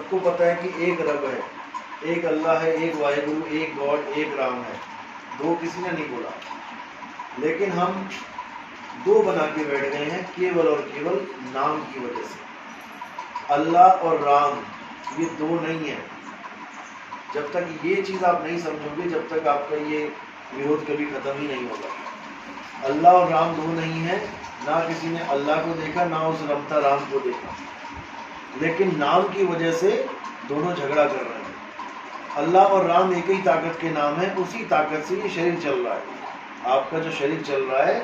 सबको पता है कि एक रब है, एक अल्लाह है, एक वाहिगुरु, एक गॉड, एक राम है। दो किसी ने नहीं बोला, लेकिन हम दो बना के बैठ गए हैं केवल और केवल नाम की वजह से। अल्लाह और राम ये दो नहीं है। जब तक ये चीज़ आप नहीं समझोगे, जब तक आपका ये विरोध कभी खत्म ही नहीं होगा। अल्लाह और राम दो नहीं है, ना किसी ने अल्लाह को देखा, ना उस रमता राम को देखा, लेकिन नाम की वजह से दोनों झगड़ा कर रहे हैं। अल्लाह और राम एक ही ताकत के नाम है, उसी ताकत से ये शरीर चल रहा है। आपका जो शरीर चल रहा है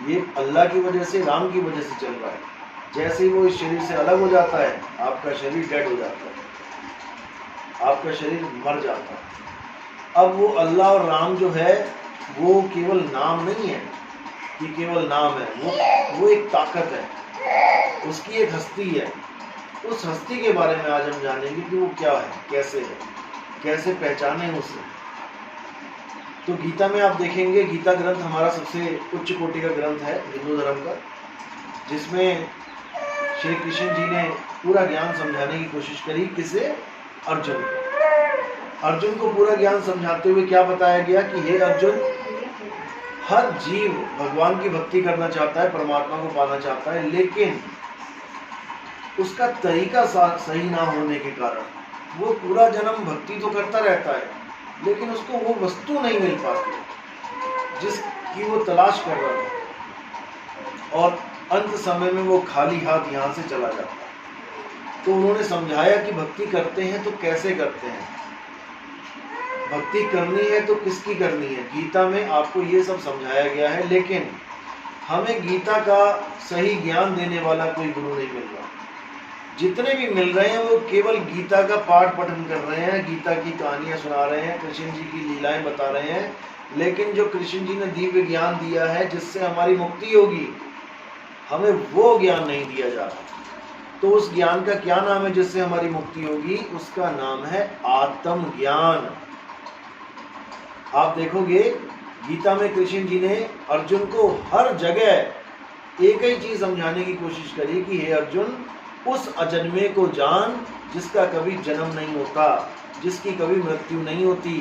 ये अल्लाह की वजह से, राम की वजह से चल रहा है। जैसे ही वो इस शरीर से अलग हो जाता है, आपका शरीर डेड हो जाता है, आपका शरीर मर जाता है। अब वो अल्लाह और राम जो है वो केवल नाम नहीं है, ये केवल नाम है, वो एक ताकत है, उसकी एक हस्ती है। उस हस्ती के बारे में आज हम जानेंगे कि वो क्या है, कैसे पहचाने उसे। तो गीता में आप देखेंगे, गीता ग्रंथ हमारा सबसे उच्च कोटि का ग्रंथ है हिंदू धर्म का, जिसमें श्री कृष्ण जी ने पूरा ज्ञान समझाने की कोशिश करी। किसे? अर्जुन को। अर्जुन को पूरा ज्ञान समझाते हुए क्या बताया गया कि हे अर्जुन, हर जीव भगवान की भक्ति करना चाहता है, परमात्मा को पाना चाहता है, लेकिन उसका तरीका सही ना होने के कारण वो पूरा जन्म भक्ति तो करता रहता है, लेकिन उसको वो वस्तु नहीं मिल पाती जिसकी वो तलाश कर रहा था, और अंत समय में वो खाली हाथ यहाँ से चला जाता है। तो उन्होंने समझाया कि भक्ति करते हैं तो कैसे करते हैं, भक्ति करनी है तो किसकी करनी है। गीता में आपको ये सब समझाया गया है, लेकिन हमें गीता का सही ज्ञान देने वाला कोई गुरु नहीं मिल रहा। जितने भी मिल रहे हैं वो केवल गीता का पाठ पठन कर रहे हैं, गीता की कहानियां सुना रहे हैं, कृष्ण जी की लीलाएं बता रहे हैं, लेकिन जो कृष्ण जी ने दिव्य ज्ञान दिया है जिससे हमारी मुक्ति होगी, हमें वो ज्ञान नहीं दिया जा रहा। तो उस ज्ञान का क्या नाम है जिससे हमारी मुक्ति होगी? उसका नाम है आत्म ज्ञान। आप देखोगे गीता में कृष्ण जी ने अर्जुन को हर जगह एक ही चीज समझाने की कोशिश करी कि हे अर्जुन, उस अजन्मे को जान जिसका कभी जन्म नहीं होता, जिसकी कभी मृत्यु नहीं होती,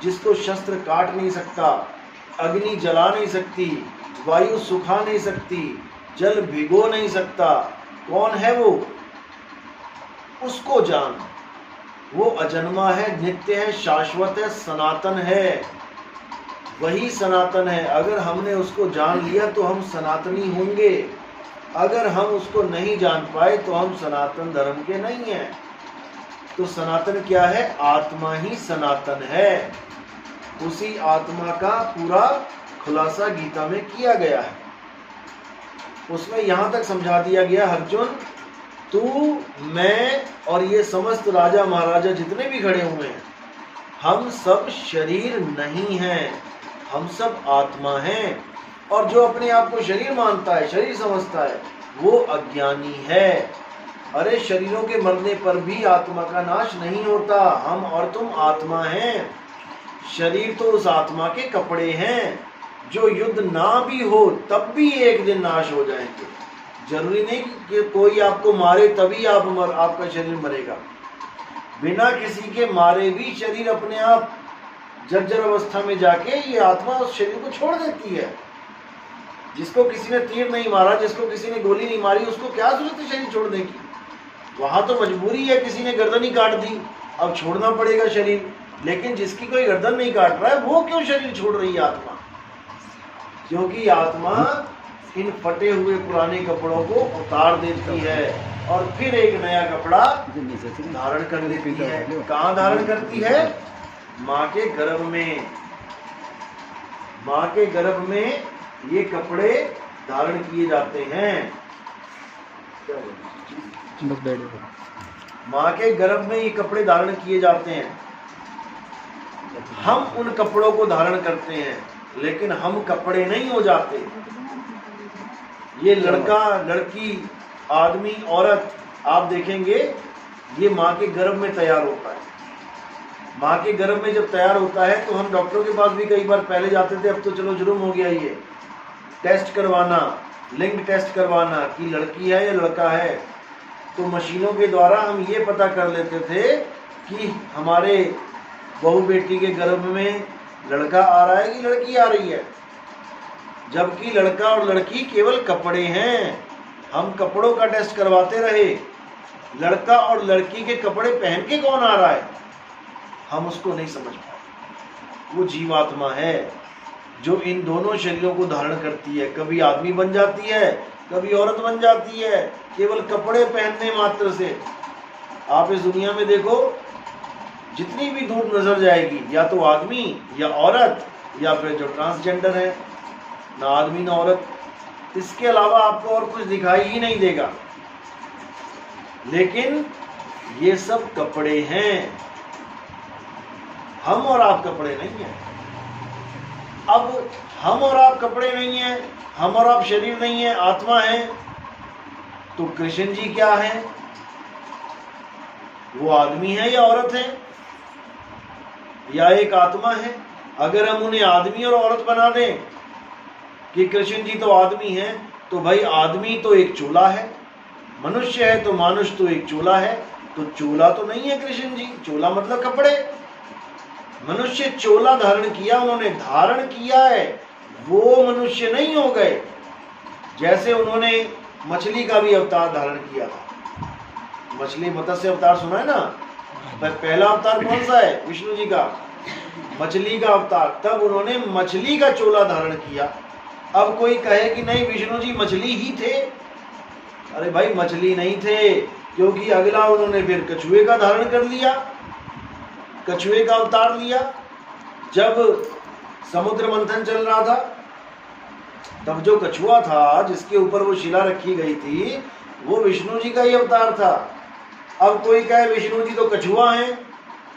जिसको शस्त्र काट नहीं सकता, अग्नि जला नहीं सकती, वायु सुखा नहीं सकती, जल भिगो नहीं सकता। कौन है वो? उसको जान। वो अजन्मा है, नित्य है, शाश्वत है, सनातन है, वही सनातन है। अगर हमने उसको जान लिया तो हम सनातनी होंगे, अगर हम उसको नहीं जान पाए तो हम सनातन धर्म के नहीं हैं। तो सनातन क्या है? आत्मा ही सनातन है। उसी आत्मा का पूरा खुलासा गीता में किया गया है। उसमें यहां तक समझा दिया गया, अर्जुन तू, मैं और ये समस्त राजा महाराजा जितने भी खड़े हुए हैं, हम सब शरीर नहीं हैं, हम सब आत्मा हैं। और जो अपने आप को शरीर मानता है, शरीर समझता है, वो अज्ञानी है। अरे शरीरों के मरने पर भी आत्मा का नाश नहीं होता। हम और तुम आत्मा हैं, शरीर तो उस आत्मा के कपड़े हैं जो युद्ध ना भी हो तब भी एक दिन नाश हो जाएंगे। जरूरी नहीं कि कोई आपको मारे तभी आपका शरीर मरेगा। बिना किसी के मारे भी शरीर अपने आप जर्जर अवस्था में जाके ये आत्मा उस शरीर को छोड़ देती है। जिसको किसी ने तीर नहीं मारा, जिसको किसी ने गोली नहीं मारी, उसको क्या जरूरत है शरीर छोड़ने की? वहां तो मजबूरी है, किसी ने गर्दन ही काट दी, अब छोड़ना पड़ेगा शरीर। लेकिन जिसकी कोई गर्दन नहीं काट रहा है, वो क्यों शरीर छोड़ रही है आत्मा? क्योंकि आत्मा इन फटे हुए पुराने कपड़ों को उतार देती है और फिर एक नया कपड़ा धारण कर लेती है। कहाँ धारण करती है? माँ के गर्भ में। माँ के गर्भ में ये कपड़े धारण किए जाते हैं। माँ के गर्भ में ये कपड़े धारण किए जाते हैं। हम उन कपड़ों को धारण करते हैं, लेकिन हम कपड़े नहीं हो जाते। ये लड़का, लड़की, आदमी, औरत, आप देखेंगे ये माँ के गर्भ में तैयार होता है। माँ के गर्भ में जब तैयार होता है तो हम डॉक्टरों के पास भी कई बार पहले जाते थे, अब तो चलो जुर्म हो गया ये टेस्ट करवाना, लिंग टेस्ट करवाना कि लड़की है या लड़का है। तो मशीनों के द्वारा हम ये पता कर लेते थे कि हमारे बहू बेटी के गर्भ में लड़का आ रहा है कि लड़की आ रही है, जबकि लड़का और लड़की केवल कपड़े हैं। हम कपड़ों का टेस्ट करवाते रहे, लड़का और लड़की के कपड़े पहन के कौन आ रहा है हम उसको नहीं समझ पाए। वो जीवात्मा है जो इन दोनों शरीरों को धारण करती है, कभी आदमी बन जाती है, कभी औरत बन जाती है, केवल कपड़े पहनने मात्र से। आप इस दुनिया में देखो, जितनी भी दूर नजर जाएगी, या तो आदमी या औरत, या फिर जो ट्रांसजेंडर है, ना आदमी ना औरत, इसके अलावा आपको और कुछ दिखाई ही नहीं देगा। लेकिन ये सब कपड़े हैं, हम और आप कपड़े नहीं हैं। अब हम और आप कपड़े नहीं हैं, हम और आप शरीर नहीं है, आत्मा है, तो कृष्ण जी क्या है? वो आदमी है या औरत है या एक आत्मा है? अगर हम उन्हें आदमी और औरत बना दें कि कृष्ण जी तो आदमी है, तो भाई आदमी तो एक चोला है, मनुष्य है तो मानुष तो एक चोला है, तो चोला तो नहीं है कृष्ण जी। चोला मतलब कपड़े। मनुष्य चोला धारण किया, उन्होंने धारण किया है, वो मनुष्य नहीं हो गए। जैसे उन्होंने मछली का भी अवतार धारण किया था। मछली मत्स्य अवतार सुना है ना? पहला अवतार कौन सा है? विष्णु जी का, मछली का अवतार। तब उन्होंने मछली का चोला धारण किया। अब कोई कहे कि नहीं विष्णु जी मछली ही थे, अरे भाई मछली नहीं थे, क्योंकि अगला उन्होंने फिर कछुए का धारण कर लिया, कछुए का अवतार लिया। जब समुद्र मंथन चल रहा था, तब जो कछुआ था जिसके ऊपर वो शिला रखी गई थी, वो विष्णु जी का ही अवतार था। अब कोई कहे विष्णु जी तो कछुआ हैं,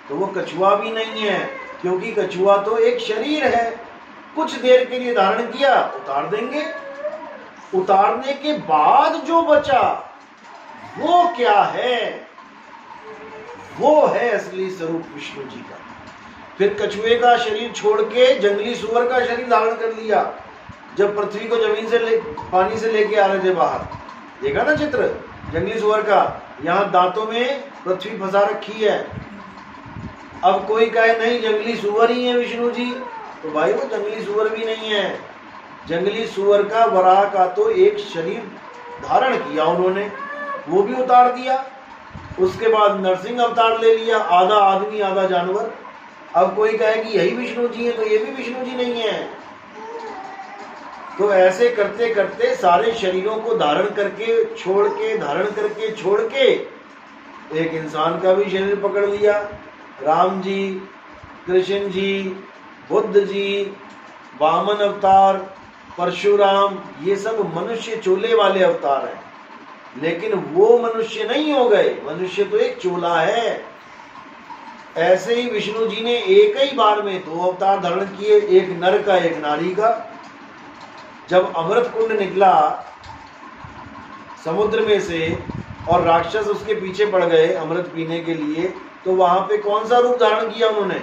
तो वो कछुआ भी नहीं है, क्योंकि कछुआ तो एक शरीर है, कुछ देर के लिए धारण किया, उतार देंगे। उतारने के बाद जो बचा वो क्या है? वो है असली स्वरूप विष्णु जी का। फिर कछुए का शरीर छोड़ के जंगली सुअर का शरीर धारण कर लिया। जब पृथ्वी को जमीन से पानी से लेके आ रहे थे बाहर, देखा ना चित्र जंगली सुअर का, यहाँ दांतों में पृथ्वी फंसा रखी है। अब कोई कहे नहीं जंगली सुअर ही है विष्णु जी, तो भाई वो जंगली सुअर भी नहीं है। जंगली सुअर का, वराह का तो एक शरीर धारण किया उन्होंने, वो भी उतार दिया। उसके बाद नरसिंह अवतार ले लिया, आधा आदमी आधा जानवर। अब कोई कहे कि यही विष्णु जी है, तो ये भी विष्णु जी नहीं है। तो ऐसे करते करते सारे शरीरों को धारण करके छोड़ के, धारण करके छोड़ के एक इंसान का भी शरीर पकड़ लिया। राम जी, कृष्ण जी, बुद्ध जी, वामन अवतार, परशुराम, ये सब मनुष्य चोले वाले अवतार हैं। लेकिन वो मनुष्य नहीं हो गए, मनुष्य तो एक चोला है। ऐसे ही विष्णु जी ने एक ही बार में दो अवतार धारण किए, एक नर का एक नारी का। जब अमृत कुंड निकला समुद्र में से और राक्षस उसके पीछे पड़ गए अमृत पीने के लिए, तो वहां पे कौन सा रूप धारण किया उन्होंने?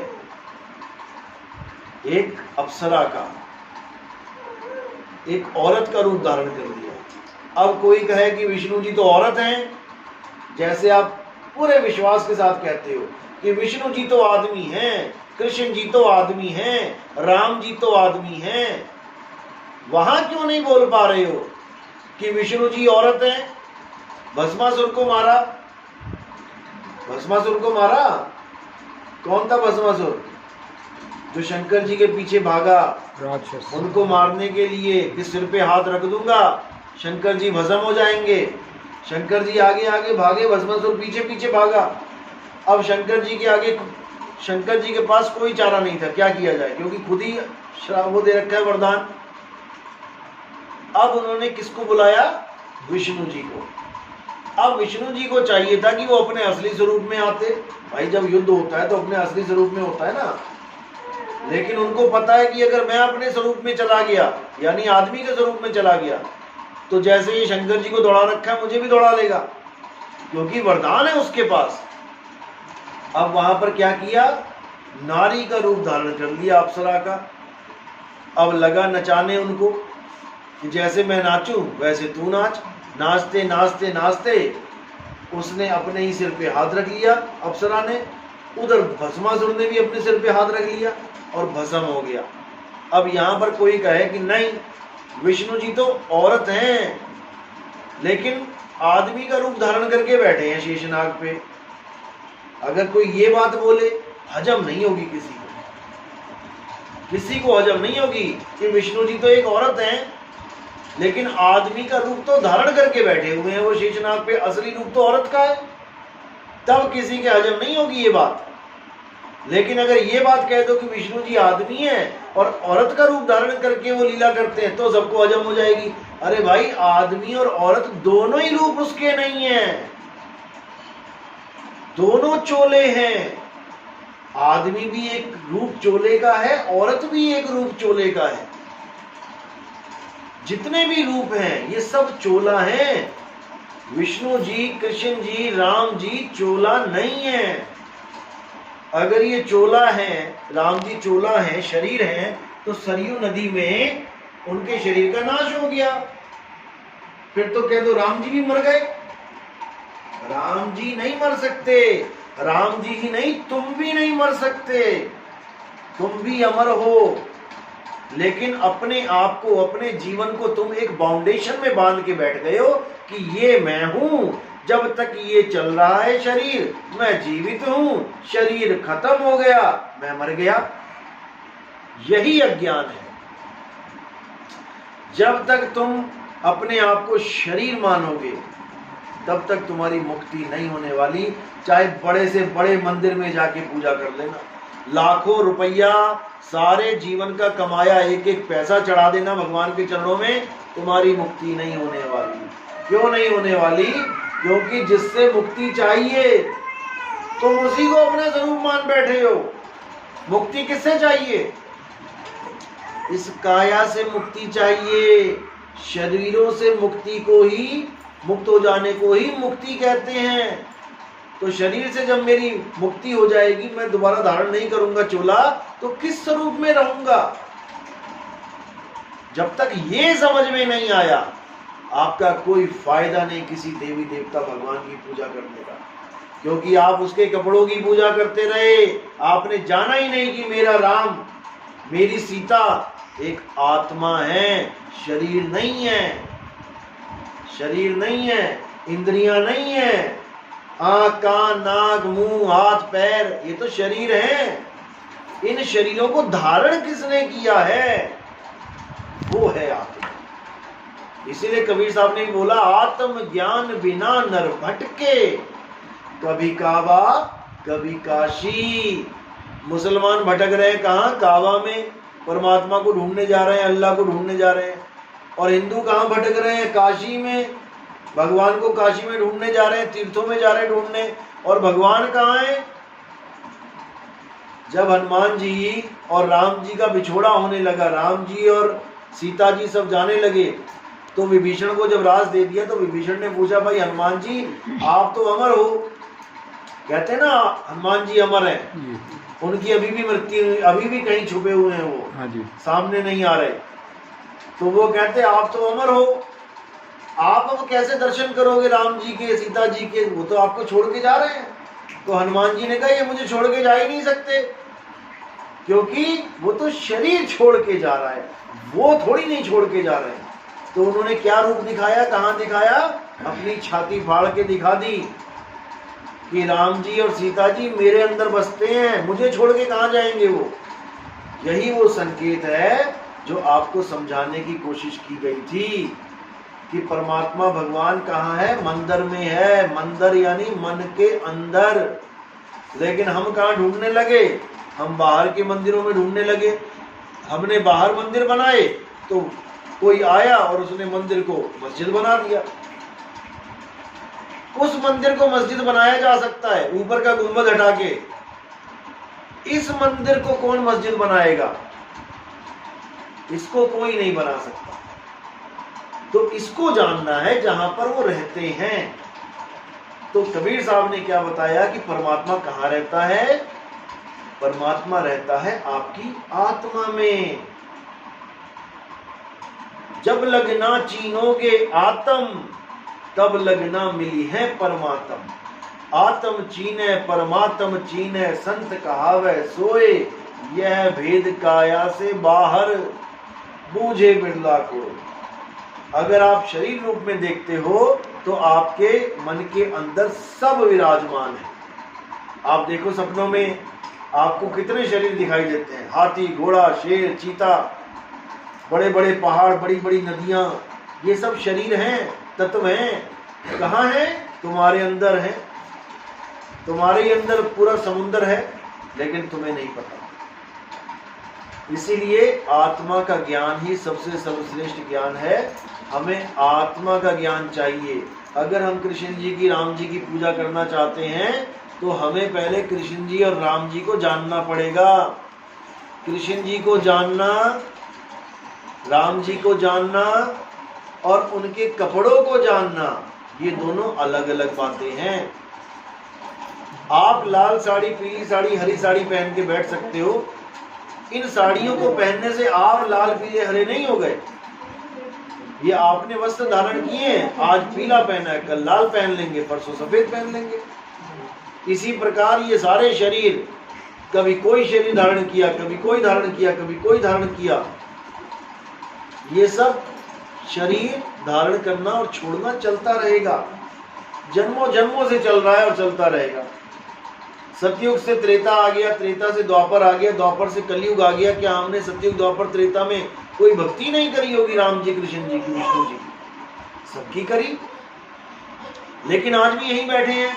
एक अप्सरा का, एक औरत का रूप धारण कर लिया। अब कोई कहे कि विष्णु जी तो औरत हैं, जैसे आप पूरे विश्वास के साथ कहते हो कि विष्णु जी तो आदमी हैं, कृष्ण जी तो आदमी हैं, राम जी तो आदमी हैं, वहां क्यों नहीं बोल पा रहे हो कि विष्णु जी औरत हैं? भस्मासुर को मारा, भस्मासुर को मारा, कौन था भस्मासुर? जो शंकर जी के पीछे भागा राक्षस, उनको मारने के लिए कि सिर पे हाथ रख दूंगा शंकर जी भस्म हो जाएंगे। शंकर जी आगे आगे भागे, भस्मासुर पीछे पीछे भागा। अब शंकर जी के आगे, शंकर जी के पास कोई चारा नहीं था, क्या किया जाए, क्योंकि खुद ही श्राप वो दे रखा है, वरदान। अब उन्होंने किसको बुलाया? विष्णु जी को। अब विष्णु जी को चाहिए था कि वो अपने असली स्वरूप में आते। भाई जब युद्ध होता है तो अपने असली स्वरूप में होता है ना। लेकिन उनको पता है कि अगर मैं अपने स्वरूप में चला गया, यानी आदमी के स्वरूप में चला गया, तो जैसे ये शंकर जी को दौड़ा रखा है, मुझे भी दौड़ा लेगा, क्योंकि वरदान है उसके पास। अब वहां पर क्या किया? नारी का रूप धारण कर लिया, अप्सरा का। अब लगा नचाने उनको कि जैसे मैं नाचूं वैसे तू नाच। नाचते नाचते नाचते उसने अपने ही सिर पे हाथ रख लिया, अप्सरा ने, उधर भस्मासुर ने भी अपने सिर पे हाथ रख लिया और भस्म हो गया। अब यहां पर कोई कहे कि नहीं, विष्णु जी तो औरत हैं लेकिन आदमी का रूप धारण करके बैठे हैं शेषनाग पे, अगर कोई ये बात बोले हजम नहीं होगी किसी को हजम नहीं होगी कि विष्णु जी तो एक औरत हैं लेकिन आदमी का रूप तो धारण करके बैठे हुए हैं वो शेषनाग पे, असली रूप तो औरत का है, तब किसी के हजम नहीं होगी ये बात। लेकिन अगर ये बात कह दो कि विष्णु जी आदमी हैं और औरत का रूप धारण करके वो लीला करते हैं, तो सबको हजम हो जाएगी। अरे भाई, आदमी और औरत दोनों ही रूप उसके नहीं हैं, दोनों चोले हैं। आदमी भी एक रूप चोले का है, औरत भी एक रूप चोले का है। जितने भी रूप हैं ये सब चोला हैं। विष्णु जी, कृष्ण जी, राम जी चोला नहीं है। अगर ये चोला है, राम जी चोला है, शरीर है, तो सरयू नदी में उनके शरीर का नाश हो गया। फिर तो कह दो राम जी भी मर गए। राम जी नहीं मर सकते, राम जी ही नहीं, तुम भी नहीं मर सकते, तुम भी अमर हो। लेकिन अपने आप को, अपने जीवन को तुम एक बाउंडेशन में बांध के बैठ गए हो कि ये मैं हूं, जब तक ये चल रहा है शरीर मैं जीवित हूं, शरीर खत्म हो गया मैं मर गया। यही अज्ञान है। जब तक तुम अपने आप को शरीर मानोगे तब तक तुम्हारी मुक्ति नहीं होने वाली। चाहे बड़े से बड़े मंदिर में जाके पूजा कर लेना, लाखों रुपया सारे जीवन का कमाया एक एक पैसा चढ़ा देना भगवान के चरणों में, तुम्हारी मुक्ति नहीं होने वाली। क्यों नहीं होने वाली? क्योंकि जिससे मुक्ति चाहिए तुम उसी को अपना स्वरूप मान बैठे हो। मुक्ति किससे चाहिए? इस काया से मुक्ति चाहिए। शरीरों से मुक्ति को ही, मुक्त हो जाने को ही मुक्ति कहते हैं। तो शरीर से जब मेरी मुक्ति हो जाएगी, मैं दोबारा धारण नहीं करूंगा चोला, तो किस स्वरूप में रहूंगा? जब तक ये समझ में नहीं आया, आपका कोई फायदा नहीं किसी देवी देवता भगवान की पूजा करने का, क्योंकि आप उसके कपड़ों की पूजा करते रहे। आपने जाना ही नहीं कि मेरा राम, मेरी सीता एक आत्मा है, शरीर नहीं है, शरीर नहीं है, इंद्रियां नहीं है, आंख, कान, नाक, मुंह, हाथ, पैर, ये तो शरीर है। इन शरीरों को धारण किसने किया है? वो है आत्मा। इसीलिए कबीर साहब ने बोला, आत्म ज्ञान बिना नर भटके, कभी काबा कभी काशी। मुसलमान भटक रहे हैं कहां? काबा में परमात्मा को ढूंढने जा रहे हैं, अल्लाह को ढूंढने जा रहे हैं। और हिंदू कहां भटक रहे हैं? काशी में, भगवान को काशी में ढूंढने जा रहे हैं, तीर्थों में जा रहे हैं ढूंढने। और भगवान कहां है? जब हनुमान जी और राम जी का बिछोड़ा होने लगा, राम जी और सीता जी सब जाने लगे, तो विभीषण को जब राज दे दिया तो विभीषण ने पूछा, भाई हनुमान जी आप तो अमर हो, कहते ना हनुमान जी अमर हैं, उनकी अभी भी मृत्यु, अभी भी कहीं छुपे हुए हैं वो, हाँ जी, सामने नहीं आ रहे। तो वो कहते आप तो अमर हो, आप अब कैसे दर्शन करोगे राम जी के, सीता जी के? वो तो आपको छोड़ के जा रहे हैं। तो हनुमान जी ने कहा ये मुझे छोड़ के जा ही नहीं सकते, क्योंकि वो तो शरीर छोड़ के जा रहा है, वो थोड़ी नहीं छोड़ के जा रहे हैं। तो उन्होंने क्या रूप दिखाया, कहां दिखाया? अपनी छाती फाड़ के दिखा दी कि राम जी और सीता जी मेरे अंदर बसते हैं, मुझे छोड़ के कहां जाएंगे वो। यही वो संकेत है जो आपको समझाने की कोशिश की गई थी कि परमात्मा भगवान कहाँ है? मंदिर में है। मंदिर यानी मन के अंदर। लेकिन हम कहाँ ढूंढने लगे? हम बाहर के मंदिरों में ढूंढने लगे। हमने बाहर मंदिर बनाए तो कोई आया और उसने मंदिर को मस्जिद बना दिया। उस मंदिर को मस्जिद बनाया जा सकता है ऊपर का गुंबद हटा के, इस मंदिर को कौन मस्जिद बनाएगा? इसको कोई नहीं बना सकता। तो इसको जानना है जहां पर वो रहते हैं। तो कबीर साहब ने क्या बताया कि परमात्मा कहां रहता है? परमात्मा रहता है आपकी आत्मा में। जब लगना चीनोगे आत्म, तब लगना मिली है परमात्म। आत्म चीने परमात्म चीने, संत कहावे सोए, यह भेद काया से बाहर, बूझे बिरला को। अगर आप शरीर रूप में देखते हो तो आपके मन के अंदर सब विराजमान है। आप देखो सपनों में आपको कितने शरीर दिखाई देते हैं, हाथी, घोड़ा, शेर, चीता, बड़े बड़े पहाड़, बड़ी बड़ी नदियां, ये सब शरीर हैं, तत्व हैं। कहाँ हैं? तुम्हारे अंदर है। तुम्हारे अंदर पूरा समुद्र है, लेकिन तुम्हें नहीं पता। इसीलिए आत्मा का ज्ञान ही सबसे सर्वश्रेष्ठ ज्ञान है। हमें आत्मा का ज्ञान चाहिए। अगर हम कृष्ण जी की, राम जी की पूजा करना चाहते हैं तो हमें पहले कृष्ण जी और राम जी को जानना पड़ेगा। कृष्ण जी को जानना, राम जी को जानना और उनके कपड़ों को जानना, ये दोनों अलग अलग बातें हैं। आप लाल साड़ी, पीली साड़ी, हरी साड़ी पहन के बैठ सकते हो। इन साड़ियों को पहनने से आप लाल, पीले, हरे नहीं हो गए। ये आपने वस्त्र धारण किए हैं, आज पीला पहना है, कल लाल पहन लेंगे, परसों सफेद पहन लेंगे। इसी प्रकार ये सारे शरीर, कभी कोई शरीर धारण किया, कभी कोई धारण किया, कभी कोई धारण किया। ये सब शरीर धारण करना और छोड़ना चलता रहेगा, जन्मों जन्मों से चल रहा है और चलता रहेगा। सतयुग से त्रेता आ गया, त्रेता से द्वापर आ गया, द्वापर से कलयुग आ गया। क्या हमने सतयुग, द्वापर, त्रेता में कोई भक्ति नहीं करी होगी राम जी, कृष्ण जी की, विष्णु जी की? सबकी करी। लेकिन आज भी यहीं बैठे हैं,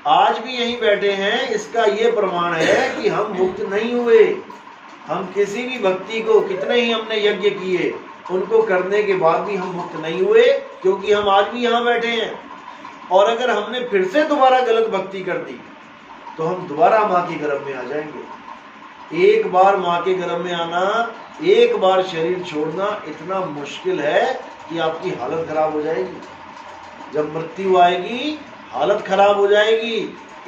आज भी यहीं बैठे हैं। इसका ये प्रमाण है कि हम मुक्त नहीं हुए। हम किसी भी भक्ति को, कितने ही हमने यज्ञ किए, उनको करने के बाद भी हम मुक्त नहीं हुए, क्योंकि हम आज भी यहाँ बैठे हैं। और अगर हमने फिर से दोबारा गलत भक्ति कर दी तो हम दोबारा माँ के गर्भ में आ जाएंगे। एक बार माँ के गर्भ में आना, एक बार शरीर छोड़ना इतना मुश्किल है कि आपकी हालत खराब हो जाएगी। जब मृत्यु आएगी हालत खराब हो जाएगी।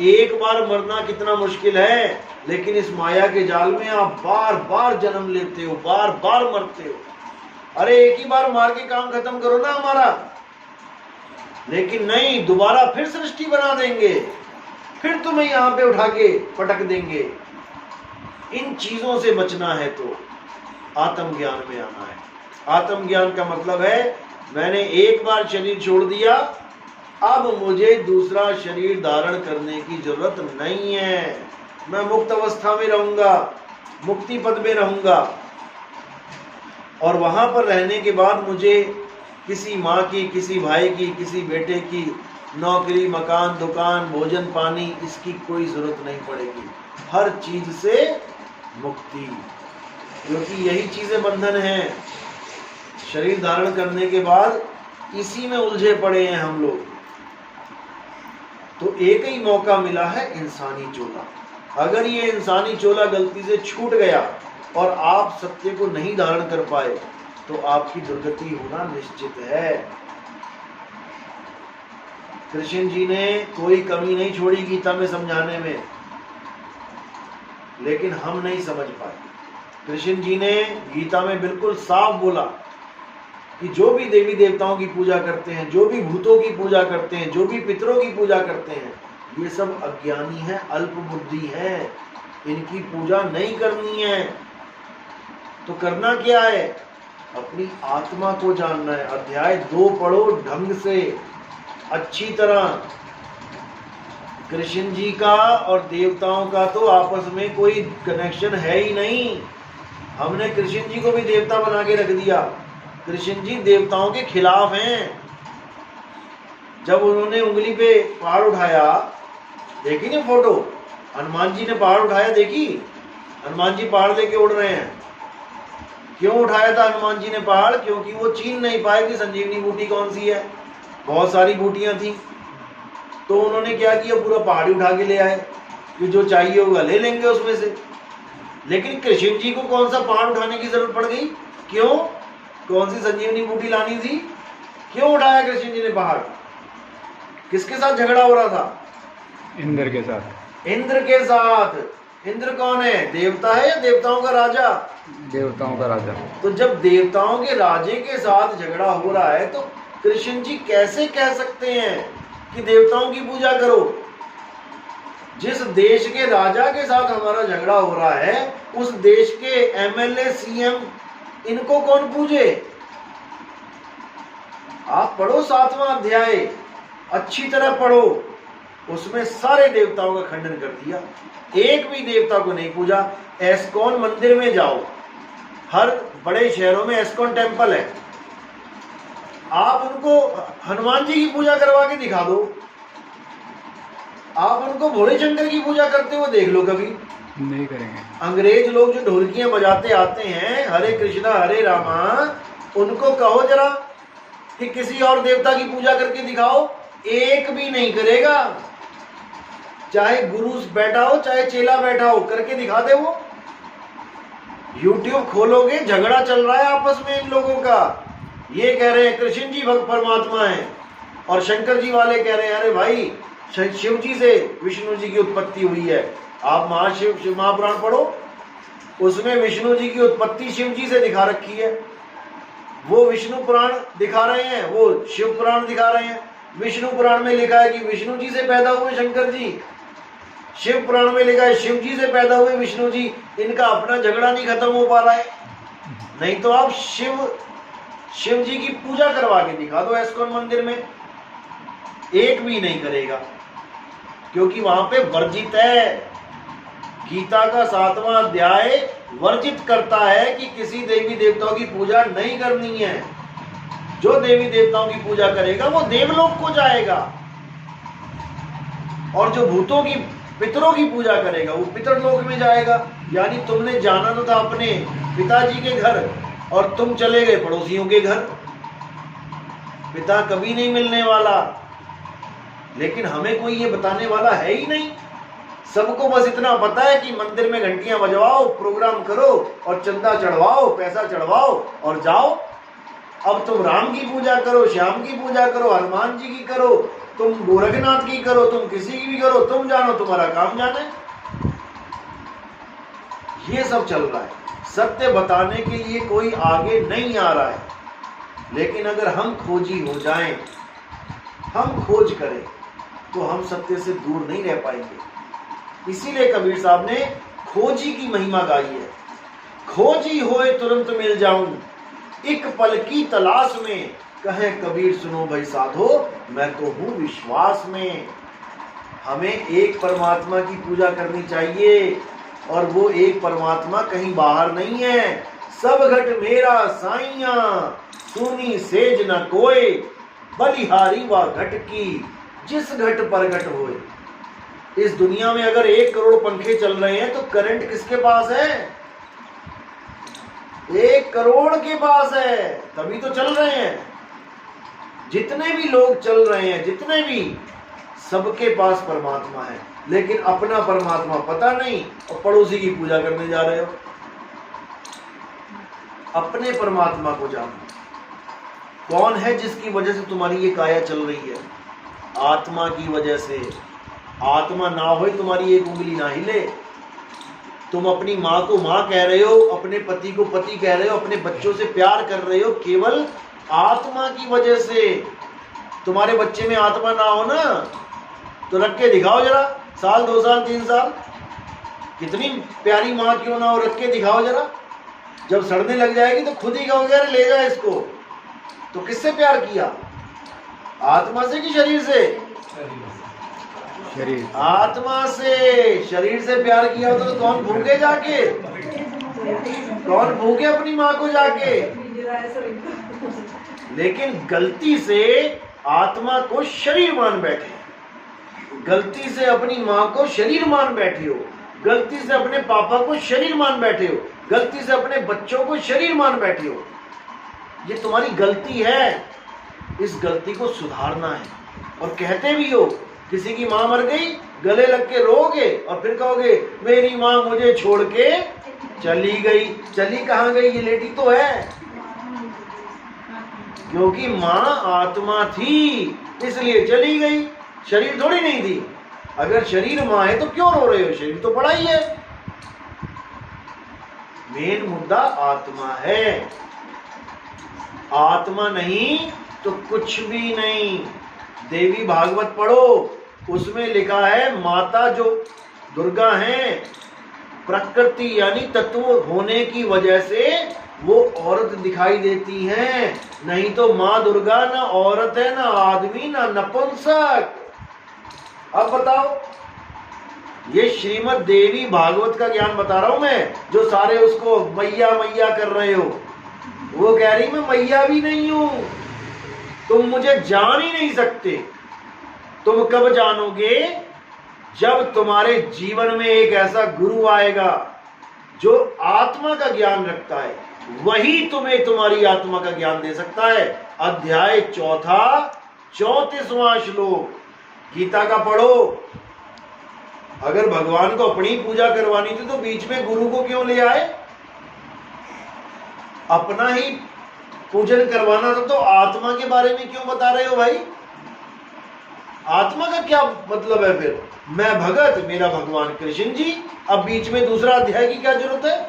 एक बार मरना कितना मुश्किल है, लेकिन इस माया के जाल में आप बार बार जन्म लेते हो, बार बार मरते हो। अरे एक ही बार मार के काम खत्म करो ना हमारा। लेकिन नहीं, दोबारा फिर सृष्टि बना देंगे, फिर तुम्हें यहां पे उठा के पटक देंगे। इन चीजों से बचना है तो आत्मज्ञान में आना है। आत्मज्ञान का मतलब है मैंने एक बार शरीर छोड़ दिया, अब मुझे दूसरा शरीर धारण करने की जरूरत नहीं है। मैं मुक्त अवस्था में रहूंगा, मुक्ति पद में रहूंगा। और वहां पर रहने के बाद मुझे किसी माँ की, किसी भाई की, किसी बेटे की नौकरी, मकान, दुकान, भोजन, पानी, इसकी कोई जरूरत नहीं पड़ेगी। हर चीज से मुक्ति, क्योंकि यही चीजें बंधन हैं। शरीर धारण करने के बाद इसी में उलझे पड़े हैं हम लोग। तो एक ही मौका मिला है, इंसानी चोला। अगर ये इंसानी चोला गलती से छूट गया और आप सत्य को नहीं धारण कर पाए तो आपकी दुर्गति होना निश्चित है। कृष्ण जी ने कोई कमी नहीं छोड़ी गीता में समझाने में, लेकिन हम नहीं समझ पाए। कृष्ण जी ने गीता में बिल्कुल साफ बोला कि जो भी देवी देवताओं की पूजा करते हैं, जो भी भूतों की पूजा करते हैं, जो भी पितरों की पूजा करते हैं, ये सब अज्ञानी है, अल्प बुद्धि है। इनकी पूजा नहीं करनी है। तो करना क्या है? अपनी आत्मा को जानना है। अध्याय 2 पढ़ो ढंग से, अच्छी तरह। कृष्ण जी का और देवताओं का तो आपस में कोई कनेक्शन है ही नहीं। हमने कृष्ण जी को भी देवता बना के रख दिया। कृष्ण जी देवताओं के खिलाफ हैं। जब उन्होंने उंगली पे पहाड़ उठाया, देखी ना फोटो, हनुमान जी ने पहाड़ उठाया, देखी? हनुमान जी पहाड़ लेके उड़ रहे हैं। क्यों उठाया था हनुमान जी ने पहाड़? क्योंकि वो चीन नहीं पाए कि संजीवनी बूटी कौन सी है। बहुत सारी बूटियां थी, तो उन्होंने क्या किया, पूरा पहाड़ उठा के ले आए कि जो चाहिए होगा ले लेंगे उसमें से। लेकिन कृष्ण जी को कौन सा पहाड़ उठाने की जरूरत पड़ गई? क्यों? कौन सी संजीवनी बूटी लानी थी? क्यों उठाया कृष्ण जी ने पहाड़? किसके साथ झगड़ा हो रहा था? इंद्र के साथ। इंद्र के साथ। इंद्र कौन है? देवता है या देवताओं का राजा? देवताओं का राजा। तो जब देवताओं के राजे के साथ झगड़ा हो रहा है तो कृष्ण जी कैसे कह सकते हैं कि देवताओं की पूजा करो? जिस देश के राजा के साथ हमारा झगड़ा हो रहा है, उस देश के एमएलए, सीएम, इनको कौन पूजे? आप पढ़ो 7वां अध्याय, अच्छी तरह पढ़ो, उसमें सारे देवताओं का खंडन कर दिया, एक भी देवता को नहीं पूजा। एस्कॉन मंदिर में जाओ, हर बड़े शहरों में एस्कॉन टेम्पल है, आप उनको हनुमान जी की पूजा करवा के दिखा दो, आप उनको भोले शंकर की पूजा करते हुए देख लो, कभी नहीं करेंगे। अंग्रेज लोग जो ढोलकियां बजाते आते हैं, हरे कृष्णा हरे रामा, उनको कहो जरा कि किसी और देवता की पूजा करके दिखाओ, एक भी नहीं करेगा। चाहे गुरु बैठा हो चाहे चेला बैठा हो, करके दिखा दे वो। YouTube खोलोगे, झगड़ा चल रहा है आपस में इन लोगों का। ये कह रहे हैं कृष्ण जी भक्त परमात्मा है, और शंकर जी वाले कह रहे हैं अरे भाई शिव जी से विष्णु जी की उत्पत्ति हुई है। आप शिव महापुराण पढ़ो, उसमें विष्णु जी की उत्पत्ति शिव जी से दिखा रखी है। वो विष्णु पुराण दिखा रहे हैं, वो शिव पुराण दिखा रहे हैं। विष्णु पुराण में लिखा है कि विष्णु जी से पैदा हुए शंकर जी, शिव पुराण में लिखा है शिव जी से पैदा हुए विष्णु जी। इनका अपना झगड़ा नहीं खत्म हो पा रहा है। नहीं तो आप शिव जी की पूजा करवा के दिखा दो एस्कॉन मंदिर में, एक भी नहीं करेगा, क्योंकि वहां पे वर्जित है। गीता का 7वां अध्याय वर्जित करता है कि किसी देवी देवताओं की पूजा नहीं करनी है। जो देवी देवताओं की पूजा करेगा वो देवलोक को जाएगा, और जो भूतों की, पितरों की पूजा करेगा वो पितरलोक में जाएगा। यानी तुमने जाना तो था अपने पिताजी के घर, और तुम चले गए पड़ोसियों के घर। पिता कभी नहीं मिलने वाला, लेकिन हमें कोई ये बताने वाला है ही नहीं। सबको बस इतना पता है कि मंदिर में घंटियां बजवाओ, प्रोग्राम करो और चंदा चढ़वाओ, पैसा चढ़वाओ और जाओ। अब तुम राम की पूजा करो, श्याम की पूजा करो, हनुमान जी की करो, तुम गोरखनाथ की करो, तुम किसी की भी करो, तुम जानो, तुम्हारा काम जाने। ये सब चल रहा है। सत्य बताने के लिए कोई आगे नहीं आ रहा है। लेकिन अगर हम खोजी हो जाएं, हम खोज करें, तो हम सत्य से दूर नहीं रह पाएंगे। इसीलिए कबीर साहब ने खोजी की महिमा गाई है। खोजी होए तुरंत मिल जाऊं, एक पल की तलाश में, कहे कबीर सुनो भाई साधो, मैं तो हूं विश्वास में। हमें एक परमात्मा की पूजा करनी चाहिए, और वो एक परमात्मा कहीं बाहर नहीं है। सब घट मेरा साइया, सुनी सेज न कोई, बलिहारी व घट की, जिस घट प्रगट होए। इस दुनिया में अगर 1 करोड़ पंखे चल रहे हैं तो करंट किसके पास है? 1 करोड़ के पास है, तभी तो चल रहे हैं। जितने भी लोग चल रहे हैं, जितने भी, सबके पास परमात्मा है, लेकिन अपना परमात्मा पता नहीं, और पड़ोसी की पूजा करने जा रहे हो। अपने परमात्मा को जानो। कौन है जिसकी वजह से तुम्हारी ये काया चल रही है? आत्मा की वजह से। आत्मा ना हो तुम्हारी एक उंगली ना हिले। तुम अपनी माँ को माँ कह रहे हो, अपने पति को पति कह रहे हो, अपने बच्चों से प्यार कर रहे हो, केवल आत्मा की वजह से। तुम्हारे बच्चे में आत्मा ना हो ना, तो रख के दिखाओ जरा, साल 2 साल 3 साल, कितनी प्यारी माँ क्यों ना हो, रख के दिखाओ जरा। जब सड़ने लग जाएगी तो खुद ही कहोगे अरे ले जा इसको। तो किससे प्यार किया? आत्मा से कि शरीर से? शरीर। आत्मा से। शरीर से प्यार किया होता तो कौन भूखे जाके? कौन भूखे अपनी माँ को जाके? लेकिन गलती से आत्मा को शरीर मान बैठे, गलती से अपनी माँ को शरीर मान बैठे हो, गलती से अपने पापा को शरीर मान बैठे हो, गलती से अपने बच्चों को शरीर मान बैठे हो। ये तुम्हारी गलती है, इस गलती को सुधारना है। और कहते भी हो, किसी की माँ मर गई, गले लग के रोगे और फिर कहोगे मेरी माँ मुझे छोड़ के चली गई। चली कहाँ गई? ये लेटी तो है, क्योंकि माँ आत्मा थी इसलिए चली गई, शरीर थोड़ी नहीं थी। अगर शरीर माँ है तो क्यों रो रहे हो? शरीर तो पड़ा ही है। मेन मुद्दा आत्मा है। आत्मा नहीं तो कुछ भी नहीं। देवी भागवत पढ़ो, उसमें लिखा है माता जो दुर्गा हैं, प्रकृति यानी तत्व होने की वजह से वो औरत दिखाई देती हैं। नहीं तो माँ दुर्गा ना औरत है, ना आदमी, ना नपुंसक। अब बताओ, ये श्रीमद् देवी भागवत का ज्ञान बता रहा हूं मैं। जो सारे उसको मैया मैया कर रहे हो, वो कह रही मैं मैया भी नहीं हूं, तुम मुझे जान ही नहीं सकते। तुम कब जानोगे? जब तुम्हारे जीवन में एक ऐसा गुरु आएगा जो आत्मा का ज्ञान रखता है, वही तुम्हें तुम्हारी आत्मा का ज्ञान दे सकता है। अध्याय 4 34वां श्लोक गीता का पढ़ो। अगर भगवान को अपनी पूजा करवानी थी तो बीच में गुरु को क्यों ले आए? अपना ही पूजन करवाना था तो आत्मा के बारे में क्यों बता रहे हो भाई? आत्मा का क्या मतलब है फिर? मैं भगत, मेरा भगवान कृष्ण जी, अब बीच में दूसरा अध्याय की क्या जरूरत है?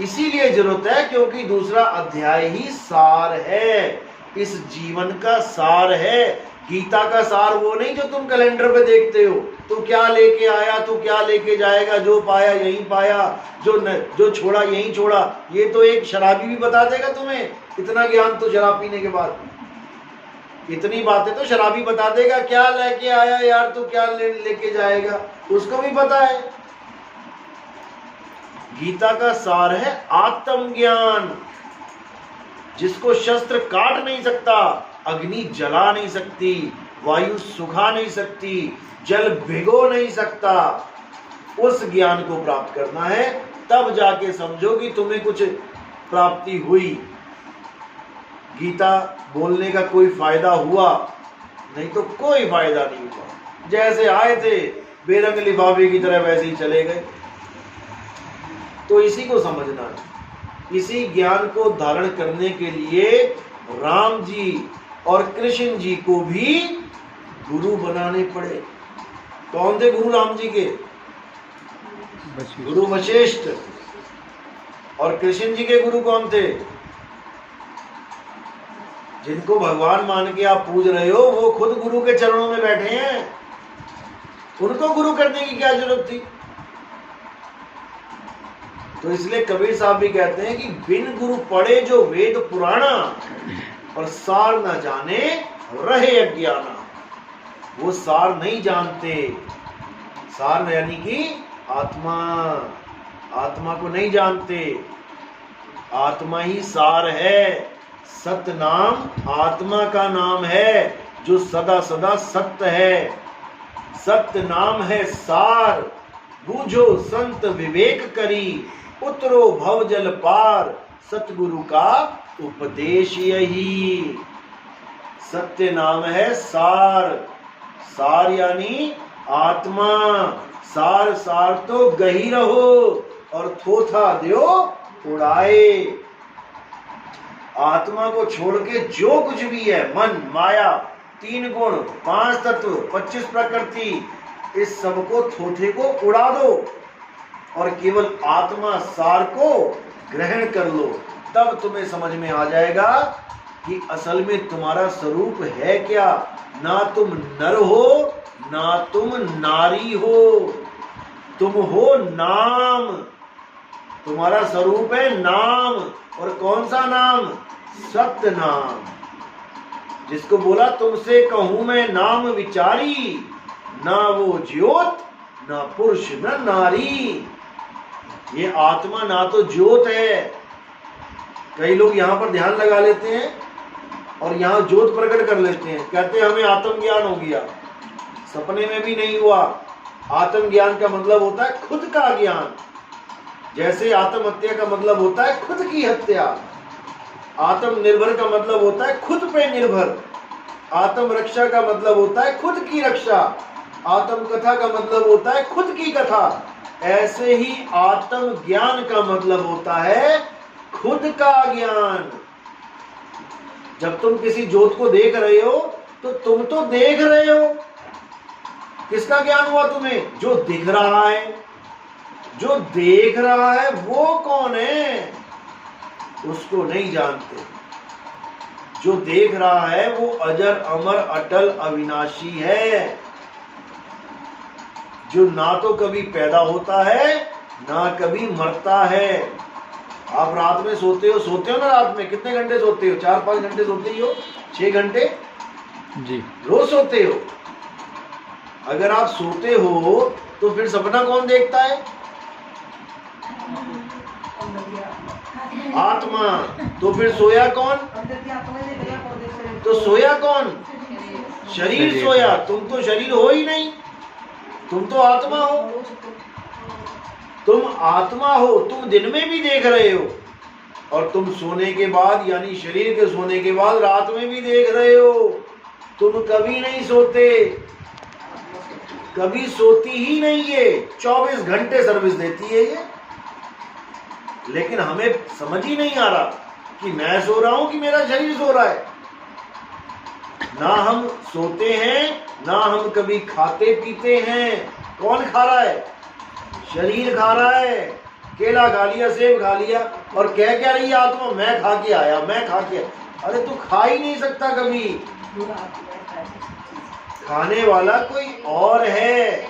इसीलिए जरूरत है क्योंकि दूसरा अध्याय ही सार है, इस जीवन का सार है। गीता का सार वो नहीं जो तुम कैलेंडर पे देखते हो, तू क्या लेके आया, तू क्या लेके जाएगा, जो पाया यहीं पाया, जो छोड़ा यहीं छोड़ा। ये तो एक शराबी भी बता देगा तुम्हें। इतना ज्ञान तो शराब पीने के बाद, इतनी बातें तो शराबी बता देगा। क्या लेके आया यार, तू क्या लेके जाएगा, उसको भी पता है। गीता का सार है आत्मज्ञान, जिसको शस्त्र काट नहीं सकता, अग्नि जला नहीं सकती, वायु सुखा नहीं सकती, जल भिगो नहीं सकता। उस ज्ञान को प्राप्त करना है, तब जाके समझो कि तुम्हें कुछ प्राप्ति हुई। गीता बोलने का कोई फायदा हुआ? नहीं तो कोई फायदा नहीं हुआ। जैसे आए थे बेरंग लिफाफे की तरह वैसे ही चले गए। तो इसी को समझना है। इसी ज्ञान को धारण करने के लिए राम जी और कृष्ण जी को भी गुरु बनाने पड़े। कौन थे गुरु राम जी के? गुरु वशिष्ठ। और कृष्ण जी के गुरु कौन थे? जिनको भगवान मान के आप पूज रहे हो, वो खुद गुरु के चरणों में बैठे हैं। उनको गुरु करने की क्या जरूरत थी? तो इसलिए कबीर साहब भी कहते हैं कि बिन गुरु पढ़े जो वेद पुराना, और सार न जाने रहे अज्ञाना। वो सार नहीं जानते। सार यानी कि आत्मा, आत्मा को नहीं जानते। आत्मा ही सार है। सत्य नाम आत्मा का नाम है, जो सदा सदा सत्य है। सत्य नाम है सार, बूझो संत विवेक करी, उतरो भव जल पार, सतगुरु का उपदेश यही। सत्य नाम है सार। सार यानी आत्मा। सार सार तो गही रहो, और थोथा दियो उड़ाए। आत्मा को छोड़ के जो कुछ भी है, मन, माया, 3 गुण, 5 तत्व, 25 प्रकृति, इस सब को थोथे को उड़ा दो और केवल आत्मा सार को ग्रहण कर लो। तब तुम्हें समझ में आ जाएगा कि असल में तुम्हारा स्वरूप है क्या। ना तुम नर हो, ना तुम नारी हो, तुम हो नाम। तुम्हारा स्वरूप है नाम। और कौन सा नाम? सत्य नाम। जिसको बोला तुमसे कहूं मैं नाम विचारी, ना वो ज्योत, ना पुरुष, न नारी। ये आत्मा ना तो ज्योत है। कई लोग यहां पर ध्यान लगा लेते हैं और यहां ज्योत प्रकट कर लेते हैं, कहते हैं हमें आत्मज्ञान हो गया। सपने में भी नहीं हुआ। आत्मज्ञान का मतलब होता है खुद का ज्ञान। जैसे आत्महत्या का मतलब होता है खुद की हत्या, आत्मनिर्भर का मतलब होता है खुद पे निर्भर, आत्मरक्षा का मतलब होता है खुद की रक्षा, आत्मकथा का मतलब होता है खुद की कथा। ऐसे ही आत्म ज्ञान का मतलब होता है खुद का ज्ञान। जब तुम किसी ज्योत को देख रहे हो तो तुम तो देख रहे हो। किसका ज्ञान हुआ तुम्हें? जो दिख रहा है। जो देख रहा है वो कौन है? उसको नहीं जानते। जो देख रहा है वो अजर अमर अटल अविनाशी है, जो ना तो कभी पैदा होता है ना कभी मरता है। आप रात में सोते हो ना, रात में कितने घंटे सोते हो? 4-5 घंटे सोते ही हो, 6 घंटे जी। रोज सोते हो। अगर आप सोते हो तो फिर सपना कौन देखता है? आत्मा। तो फिर सोया कौन? तो सोया कौन? शरीर सोया। तुम तो शरीर हो ही नहीं, तुम तो आत्मा हो। तुम आत्मा हो, तुम दिन में भी देख रहे हो और तुम सोने के बाद यानी शरीर के सोने के बाद रात में भी देख रहे हो। तुम कभी नहीं सोते, कभी सोती ही नहीं। ये 24 घंटे सर्विस देती है ये। लेकिन हमें समझ ही नहीं आ रहा कि मैं सो रहा हूं कि मेरा शरीर सो रहा है। ना हम सोते हैं ना हम कभी खाते पीते हैं। कौन खा रहा है? शरीर खा रहा है। केला खा लिया, सेब खा लिया और कह क्या रही है आत्मा? मैं खा के आया, मैं खा के आया। अरे तू खा ही नहीं सकता कभी, खाने वाला कोई और है।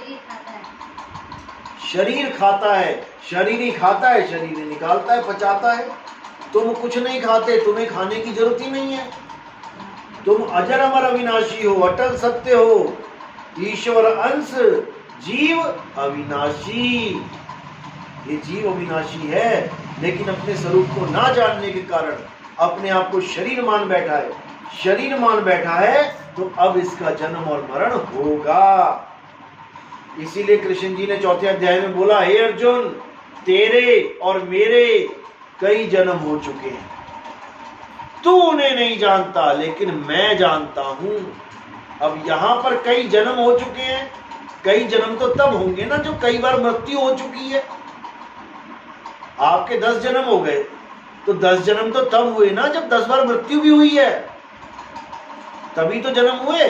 शरीर खाता है, शरीर ही खाता है, शरीर ही निकालता है, पचाता है। तुम कुछ नहीं खाते, तुम्हें खाने की जरूरत ही नहीं है। तुम अजर अमर अविनाशी हो, अटल सत्य हो, ईश्वर अंश, जीव अविनाशी। ये जीव अविनाशी है, लेकिन अपने स्वरूप को ना जानने के कारण अपने आप को शरीर मान बैठा है। शरीर मान बैठा है तो अब इसका जन्म और मरण होगा। इसीलिए कृष्ण जी ने 4 अध्याय में बोला, हे अर्जुन, तेरे और मेरे कई जन्म हो चुके हैं, तू उन्हें नहीं जानता लेकिन मैं जानता हूं। अब यहां पर कई जन्म हो चुके हैं। कई जन्म तो तब होंगे ना जो कई बार मृत्यु हो चुकी है। आपके 10 जन्म हो गए तो 10 जन्म तो तब हुए ना जब 10 बार मृत्यु भी हुई है, तभी तो जन्म हुए।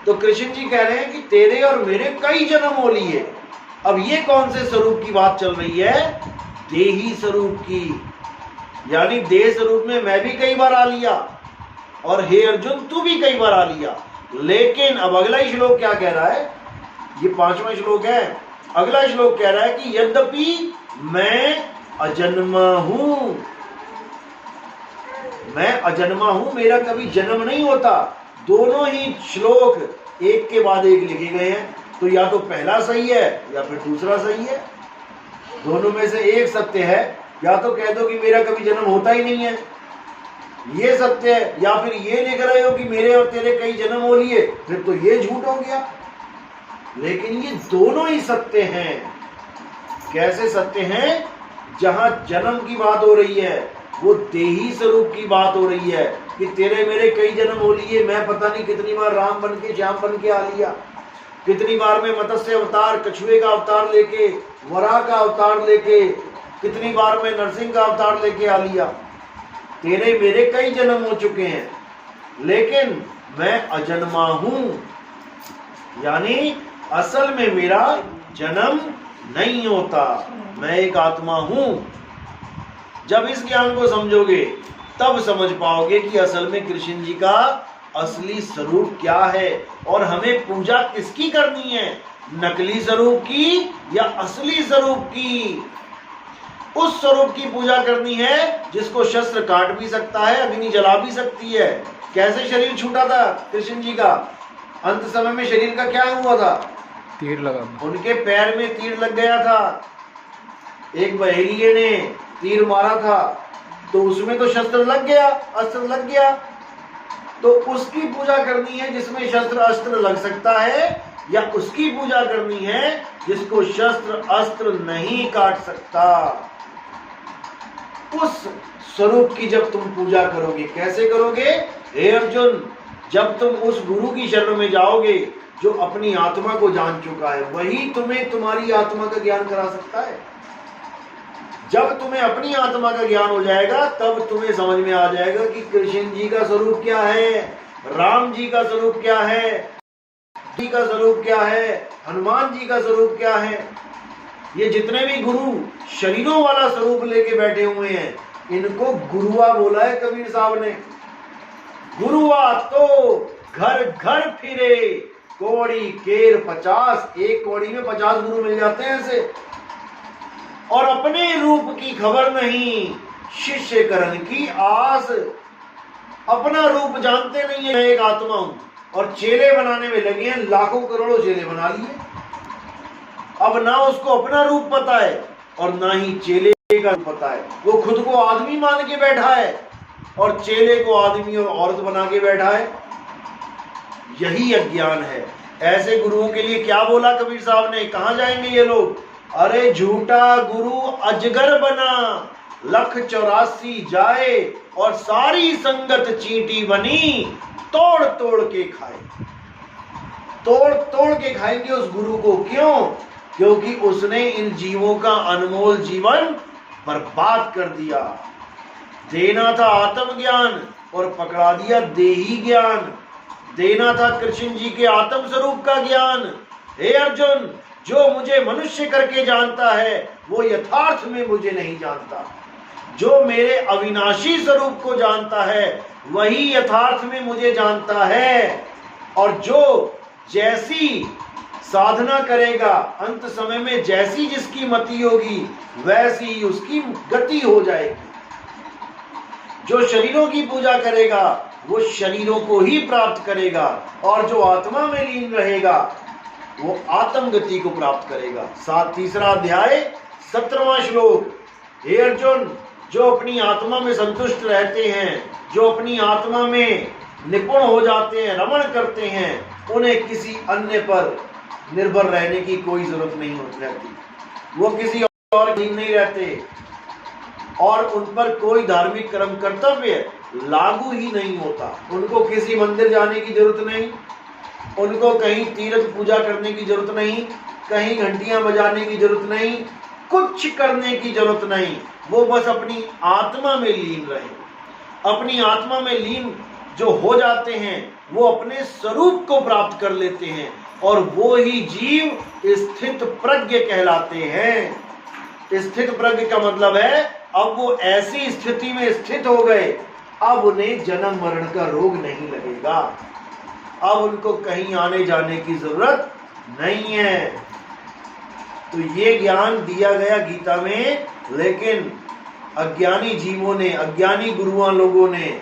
तो कृष्ण जी कह रहे हैं कि तेरे और मेरे कई जन्म हो लिए। अब ये कौन से स्वरूप की बात चल रही है? देही स्वरूप की, यानी देह स्वरूप में मैं भी कई बार आ लिया और हे अर्जुन तू भी कई बार आ लिया। लेकिन अब अगला ही श्लोक क्या कह रहा है? ये 5वां श्लोक है। अगला श्लोक कह रहा है कि यद्यपि मैं अजन्मा हूं, मैं अजन्मा हूं, मेरा कभी जन्म नहीं होता। दोनों ही श्लोक एक के बाद एक लिखे गए हैं, तो या तो पहला सही है या फिर दूसरा सही है। दोनों में से एक सत्य है। या तो कह दो कि मेरा कभी जन्म होता ही नहीं है, ये सत्य है, या फिर ये लिख रहे हो कि मेरे और तेरे कई जन्म हो लिए, फिर तो ये झूठ हो गया। लेकिन ये दोनों ही सत्य हैं। कैसे सत्य हैं? जहां जन्म की बात हो रही है वो देही स्वरूप की बात हो रही है कि तेरे मेरे कई जन्म हो लिए। मैं पता नहीं कितनी बार राम बन के श्याम बन के आ लिया, कितनी बार मैं मत्स्य अवतार, कछुए का अवतार लेके, वराह का अवतार लेके, कितनी बार मैं नरसिंह का अवतार लेके आ लिया। तेरे मेरे कई जन्म हो चुके हैं, लेकिन मैं अजन्मा हूं, यानी असल में मेरा जन्म नहीं होता। मैं एक आत्मा हूं। जब इस ज्ञान को समझोगे तब समझ पाओगे कि असल में कृष्ण जी का असली स्वरूप क्या है और हमें पूजा किसकी करनी है, नकली स्वरूप की या असली स्वरूप की। उस स्वरूप की पूजा करनी है जिसको शस्त्र काट भी सकता है, अग्नि जला भी सकती है। कैसे शरीर छूटा था कृष्ण जी का? अंत समय में शरीर का क्या हुआ था? तीर लगा, उनके पैर में तीर लग गया था। एक बहेलिये ने तीर मारा था तो उसमें तो शस्त्र लग गया, अस्त्र लग गया। तो उसकी पूजा करनी है जिसमें शस्त्र अस्त्र लग सकता है, या उसकी पूजा करनी है जिसको शस्त्र अस्त्र नहीं काट सकता। उस स्वरूप की जब तुम पूजा करोगे, कैसे करोगे? हे अर्जुन, जब तुम उस गुरु की शरण में जाओगे जो अपनी आत्मा को जान चुका है, वही तुम्हें तुम्हारी आत्मा का ज्ञान करा सकता है। जब तुम्हें अपनी आत्मा का ज्ञान हो जाएगा तब तुम्हें समझ में आ जाएगा कि कृष्ण जी का स्वरूप क्या है, राम जी का स्वरूप क्या है, जी का स्वरूप क्या है, हनुमान जी का स्वरूप क्या है। ये जितने भी गुरु शरीरों वाला स्वरूप लेके बैठे हुए हैं, इनको गुरुआ बोला है कबीर साहब ने। गुरुआ तो घर घर फिरे, कौड़ी केर 50, एक कौड़ी में 50 गुरु मिल जाते हैं ऐसे। और अपने रूप की खबर नहीं, शिष्य करण की आस। अपना रूप जानते नहीं है, मैं एक आत्मा हूं, और चेले बनाने में लगे हैं, लाखों करोड़ों चेले बना लिए। अब ना उसको अपना रूप पता है और ना ही चेले का पता है। वो खुद को आदमी मान के बैठा है और चेले को आदमी और औरत बना के बैठा है। यही अज्ञान है। ऐसे गुरुओं के लिए क्या बोला कबीर साहब ने, कहां जाएंगे ये लोग? अरे झूठा गुरु अजगर बना, लख 84 जाए, और सारी संगत चींटी बनी, तोड़ तोड़ के खाए। तोड़ तोड़ के खाएंगे उस गुरु को। क्यों? क्योंकि उसने इन जीवों का अनमोल जीवन बर्बाद कर दिया। देना था आत्मज्ञान और पकड़ा दिया देही ज्ञान। देना था कृष्ण जी के आत्म स्वरूप का ज्ञान। हे अर्जुन, जो मुझे मनुष्य करके जानता है वो यथार्थ में मुझे नहीं जानता। जो मेरे अविनाशी स्वरूप को जानता है वही यथार्थ में मुझे जानता है। और जो जैसी साधना करेगा, अंत समय में जैसी जिसकी मति होगी वैसी उसकी गति हो जाएगी। जो शरीरों की पूजा करेगा वो शरीरों को ही प्राप्त करेगा, और जो आत्मा में लीन रहेगा वो आत्मगति को प्राप्त करेगा। तीसरा अध्याय 17वां श्लोक। हे अर्जुन, जो अपनी आत्मा में संतुष्ट रहते हैं, जो अपनी आत्मा में निपुण हो जाते हैं, रमण करते हैं, उन्हें किसी अन्य पर निर्भर रहने की कोई जरूरत नहीं होती रहती। वो किसी और अधीन नहीं रहते और उन पर कोई धार्मिक कर्म कर्तव्य लागू ही नहीं होता। उनको किसी मंदिर जाने की जरूरत नहीं, उनको कहीं तीर्थ पूजा करने की जरूरत नहीं, कहीं घंटियां बजाने की जरूरत नहीं, कुछ करने की जरूरत नहीं। वो बस अपनी आत्मा में लीन रहे। अपनी आत्मा में लीन जो हो जाते हैं वो अपने स्वरूप को प्राप्त कर लेते हैं, और वो ही जीव स्थित प्रज्ञ कहलाते हैं। स्थित प्रज्ञ का मतलब है अब वो ऐसी स्थिति में स्थित हो गए, अब उन्हें जन्म मरण का रोग नहीं लगेगा। अब उनको कहीं आने जाने की जरूरत नहीं है। तो ये ज्ञान दिया गया गीता में, लेकिन अज्ञानी जीवों ने, अज्ञानी गुरुओं लोगों ने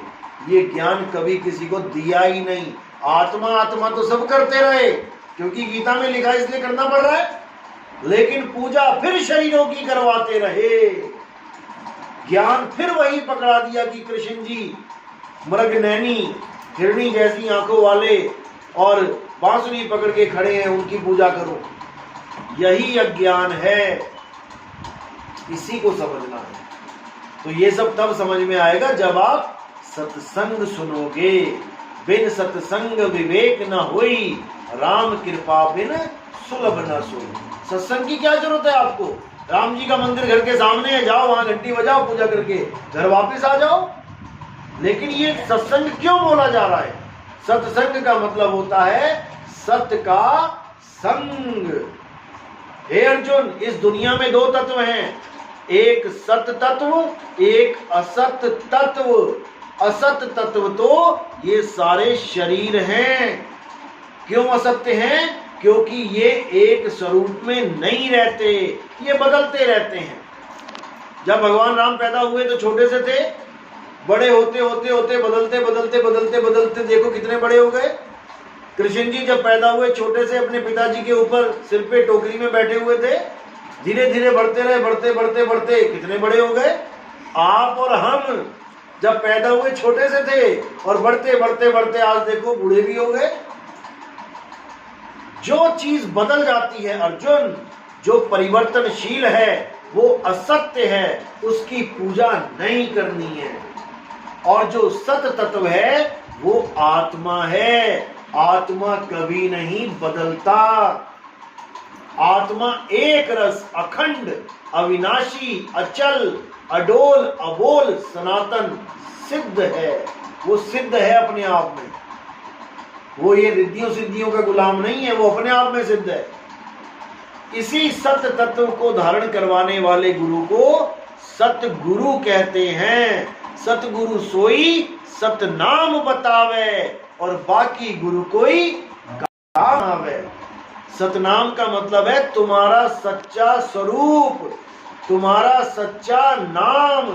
ये ज्ञान कभी किसी को दिया ही नहीं। आत्मा आत्मा तो सब करते रहे, क्योंकि गीता में लिखा इसलिए करना पड़ रहा है, लेकिन पूजा फिर शरीरों की करवाते रहे। ज्ञान फिर वही पकड़ा दिया कि कृष्ण जी मृगनैनी, हिरणी जैसी आंखों वाले और बांसुरी पकड़ के खड़े हैं, उनकी पूजा करो। यही अज्ञान है, इसी को समझना है। तो ये सब तब समझ में आएगा जब आप सत्संग सुनोगे। बिन सत्संग विवेक न होई, राम कृपा बिन सुलभ न सोई। सत्संग की क्या जरूरत है आपको? राम जी का मंदिर घर के सामने है, जाओ वहां घंटी बजाओ, पूजा करके घर वापस आ जाओ। लेकिन ये सत्संग क्यों बोला जा रहा है? सत्संग का मतलब होता है सत्य का संग। हे अर्जुन, इस दुनिया में दो तत्व हैं, एक सत्य तत्व, एक असत तत्व। असत तत्व तो ये सारे शरीर हैं। क्यों असत्य हैं? क्योंकि ये एक स्वरूप में नहीं रहते, ये बदलते रहते हैं। जब भगवान राम पैदा हुए तो छोटे से थे, बड़े होते होते होते बदलते बदलते बदलते बदलते देखो कितने बड़े हो गए। कृष्ण जी जब पैदा हुए छोटे से अपने पिताजी के ऊपर सिर पे टोकरी में बैठे हुए थे, धीरे धीरे बढ़ते रहे, बढ़ते बढ़ते बढ़ते कितने बड़े हो गए। आप और हम जब पैदा हुए छोटे से थे और बढ़ते बढ़ते बढ़ते आज देखो बूढ़े भी हो गए। जो चीज बदल जाती है अर्जुन, जो परिवर्तनशील है, वो असत्य है, उसकी पूजा नहीं करनी है। और जो सत्य तत्व है वो आत्मा है। आत्मा कभी नहीं बदलता। आत्मा एक रस, अखंड, अविनाशी, अचल, अडोल, अबोल, सनातन, सिद्ध है। वो सिद्ध है अपने आप में। वो ये रिद्धियों सिद्धियों का गुलाम नहीं है, वो अपने आप में सिद्ध है। इसी सत्य तत्व को धारण करवाने वाले गुरु को सतगुरु कहते हैं। सतगुरु सोई सतनाम बतावे और बाकी गुरु कोई काम आवे। सतनाम का मतलब है तुम्हारा सच्चा स्वरूप, तुम्हारा सच्चा नाम।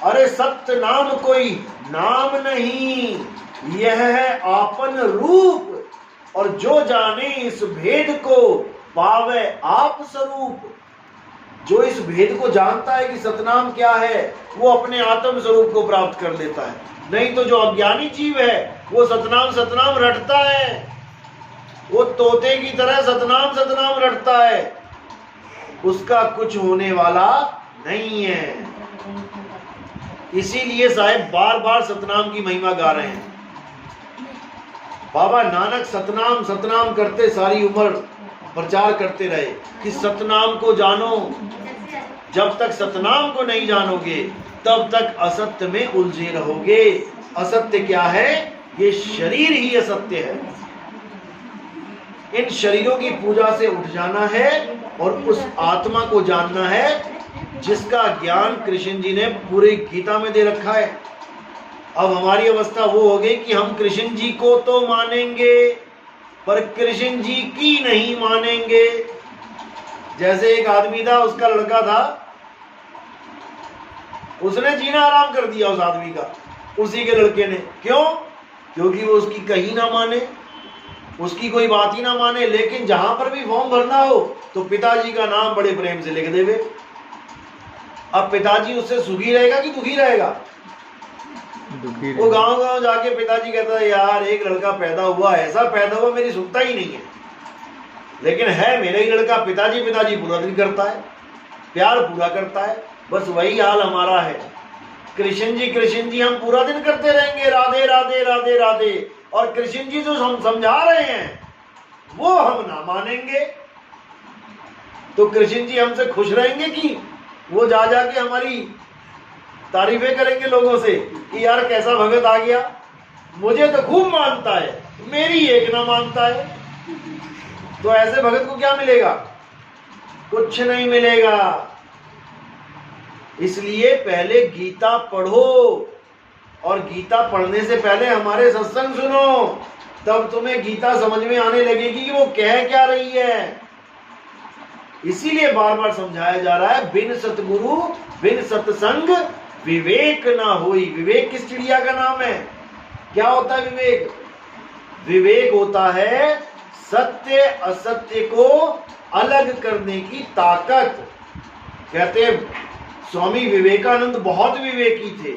अरे सत्य नाम कोई नाम नहीं, यह है आपन रूप। और जो जाने इस भेद को पावे आप स्वरूप। जो इस भेद को जानता है कि सतनाम क्या है, वो अपने आत्म स्वरूप को प्राप्त कर लेता है। नहीं तो जो अज्ञानी जीव है वो सतनाम सतनाम रटता है, वो तोते की तरह सतनाम सतनाम रटता है, उसका कुछ होने वाला नहीं है। इसीलिए साहेब बार बार सतनाम की महिमा गा रहे हैं। बाबा नानक सतनाम सतनाम करते सारी उम्र प्रचार करते रहे कि सतनाम को जानो। जब तक सतनाम को नहीं जानोगे तब तक असत्य में उलझे रहोगे। असत्य क्या है? ये शरीर ही असत्य है। इन शरीरों की पूजा से उठ जाना है और उस आत्मा को जानना है जिसका ज्ञान कृष्ण जी ने पूरी गीता में दे रखा है। अब हमारी अवस्था वो हो गई कि हम कृष्ण जी को तो मानेंगे पर कृष्ण जी की नहीं मानेंगे। जैसे एक आदमी था, उसका लड़का था, उसने जीना आराम कर दिया उस आदमी का, उसी के लड़के ने। क्यों? क्योंकि वो उसकी कहीं ना माने, उसकी कोई बात ही ना माने। लेकिन जहां पर भी फॉर्म भरना हो तो पिताजी का नाम बड़े प्रेम से लिख देवे। अब पिताजी उससे सुखी रहेगा कि दुखी रहेगा? वो गांव गांव जाके पिताजी कहता है यार एक लड़का पैदा हुआ, ऐसा पैदा हुआ मेरी सुनता ही नहीं है, लेकिन है मेरा ही लड़का। पिताजी पिताजी पूरा दिन करता है, प्यार पूरा करता है। बस वही हाल हमारा है। कृष्ण जी हम पूरा दिन करते रहेंगे राधे राधे राधे राधे, और कृष्ण जी जो हम समझा रहे हैं वो हम ना मानेंगे। तो कृष्ण जी हमसे खुश रहेंगे कि वो जा जाके हमारी तारीफें करेंगे लोगों से कि यार कैसा भगत आ गया, मुझे तो खूब मानता है, मेरी एक ना मानता है। तो ऐसे भगत को क्या मिलेगा? कुछ नहीं मिलेगा। इसलिए पहले गीता पढ़ो, और गीता पढ़ने से पहले हमारे सत्संग सुनो, तब तुम्हें गीता समझ में आने लगेगी कि वो कह क्या रही है। इसीलिए बार बार समझाया जा रहा है बिन सतगुरु बिन सत्संग विवेक ना होई। विवेक किस चिड़िया का नाम है? क्या होता है विवेक? विवेक होता है सत्य असत्य को अलग करने की ताकत। कहते स्वामी विवेकानंद बहुत विवेकी थे,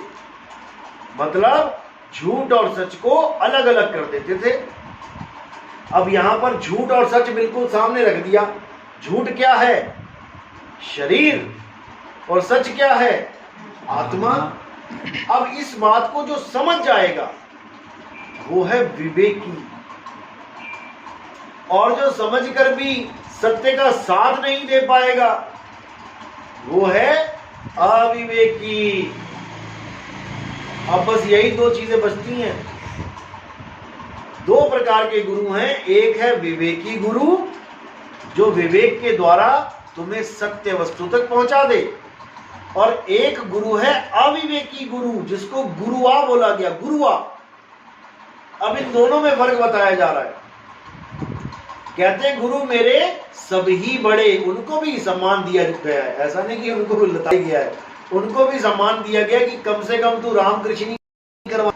मतलब झूठ और सच को अलग अलग कर देते थे। अब यहां पर झूठ और सच बिल्कुल सामने रख दिया। झूठ क्या है? शरीर, और सच क्या है? आत्मा। अब इस बात को जो समझ जाएगा वो है विवेकी, और जो समझकर भी सत्य का साथ नहीं दे पाएगा वो है अविवेकी। अब बस यही दो चीजें बचती हैं। दो प्रकार के गुरु हैं, एक है विवेकी गुरु जो विवेक के द्वारा तुम्हें सत्य वस्तु तक पहुंचा दे, और एक गुरु है अविवेकी गुरु जिसको गुरुआ बोला गया। गुरुआ। अब इन दोनों में फर्क बताया जा रहा है। कहते हैं गुरु मेरे सभी बड़े, उनको भी सम्मान दिया गया है। ऐसा नहीं कि उनको लताया गया है, उनको भी सम्मान दिया गया कि कम से कम तू रामकृष्ण करवा,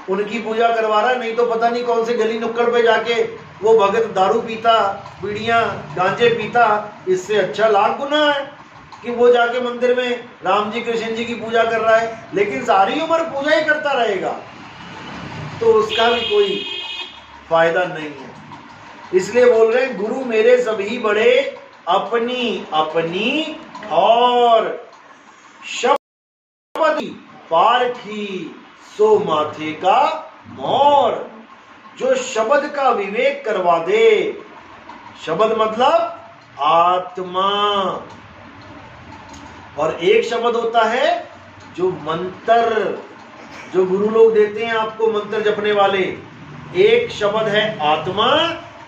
उनकी पूजा करवा रहा है, नहीं तो पता नहीं कौन से गली नुक्कड़ पे जाके वो भगत दारू पीता, बीड़ियां गांजे पीता। इससे अच्छा लाख गुना है कि वो जाके मंदिर में राम जी कृष्ण जी की पूजा कर रहा है, लेकिन सारी उम्र पूजा ही करता रहेगा तो उसका भी कोई फायदा नहीं है। इसलिए बोल रहे हैं गुरु मेरे सभी बड़े अपनी अपनी और शब्द पारखी सो माथे का मोर। जो शब्द का विवेक करवा दे, शब्द मतलब आत्मा, और एक शब्द होता है जो मंत्र, जो गुरु लोग देते हैं आपको मंत्र जपने वाले। एक शब्द है आत्मा,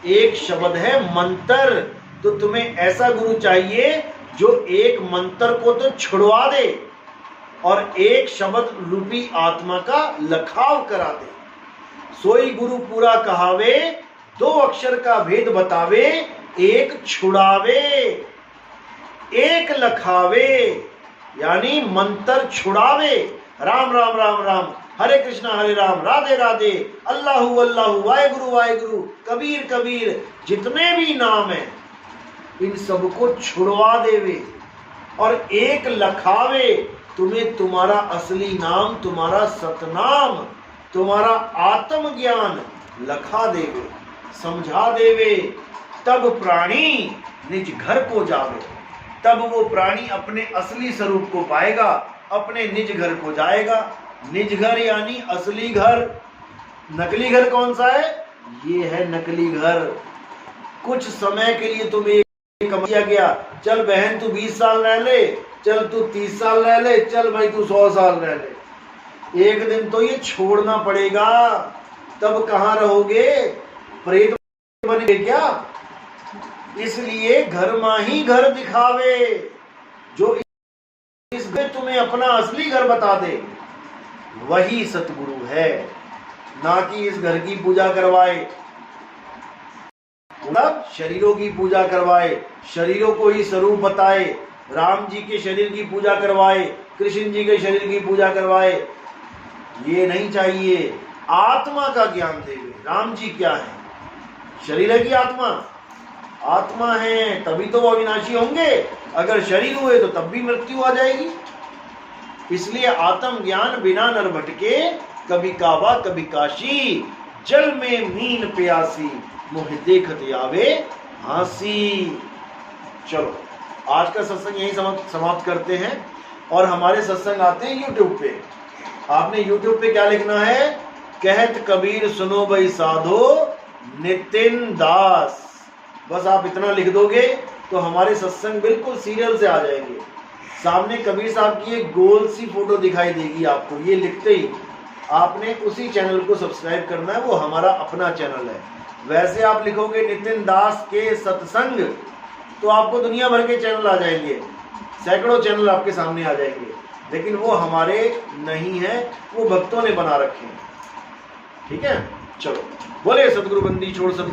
एक शब्द है मंत्र। तो तुम्हें ऐसा गुरु चाहिए जो एक मंत्र को तो छुड़वा दे, और एक शब्द रूपी आत्मा का लखाव करा दे। सोई गुरु पूरा कहावे, दो अक्षर का भेद बतावे, एक छुड़ावे एक लखावे, यानी मंत्र छुड़ावे। राम राम राम राम, हरे कृष्णा हरे राम, राधे राधे, अल्लाहु अल्लाहु, वाहेगुरु वाहेगुरु, कबीर कबीर, जितने भी नाम है इन सबको छुड़वा देवे और एक लखावे। तुम्हें तुम्हारा असली नाम, तुम्हारा सतनाम, तुम्हारा आत्मज्ञान लखा देवे, समझा देवे। तब प्राणी निज घर को जावे, तब वो प्राणी अपने असली स्वरूप को पाएगा, अपने निज घर को जाएगा। निज घर यानी असली घर। नकली घर कौन सा है? ये है नकली घर। कुछ समय के लिए तुम्हें किया गया, चल बहन तू 20 साल रह ले, चल तू 30 साल रह ले, चल भाई तू 100 साल रह ले। एक दिन तो ये छोड़ना पड़ेगा, तब कहाँ रहोगे? प्रेत बनेंगे क्या? इसलिए घर मां ही घर दिखावे, जो इस घर तुम्हें अपना असली घर बता दे, वही सतगुरु है, ना कि इस घर की पूजा करवाए, मतलब शरीरों की पूजा करवाए, शरीरों को ही स्वरूप बताए, राम जी के शरीर की पूजा करवाए, कृष्ण जी के शरीर की पूजा करवाए, ये नहीं चाहिए। आत्मा का ज्ञान देवे। राम जी क्या है? शरीर है कि आत्मा? आत्मा है, तभी तो वो अविनाशी होंगे। अगर शरीर हुए तो तब भी मृत्यु आ जाएगी। इसलिए आत्म ज्ञान बिना नर भटके, कभी काबा कभी काशी, जल में मीन प्यासी, मोह देखत आवे हासी। चलो आज का सत्संग यही समाप्त करते हैं। और हमारे सत्संग आते हैं यूट्यूब पे। आपने यूट्यूब पे क्या लिखना है? कहत कबीर सुनो भाई साधो नितिन दास। बस आप इतना लिख दोगे तो हमारे सत्संग बिल्कुल सीरियल से आ जाएंगे। सामने कबीर साहब की एक गोल सी फोटो दिखाई देगी आपको। ये लिखते ही आपने उसी चैनल को सब्सक्राइब करना है, वो हमारा अपना चैनल है। वैसे आप लिखोगे नितिन दास के सत्संग तो आपको दुनिया भर के चैनल आ जाएंगे, सैकड़ों चैनल आपके सामने आ जाएंगे, लेकिन वो हमारे नहीं है, वो भक्तों ने बना रखे हैं। ठीक है, चलो बोले सतगुरु बंदी छोड़ सत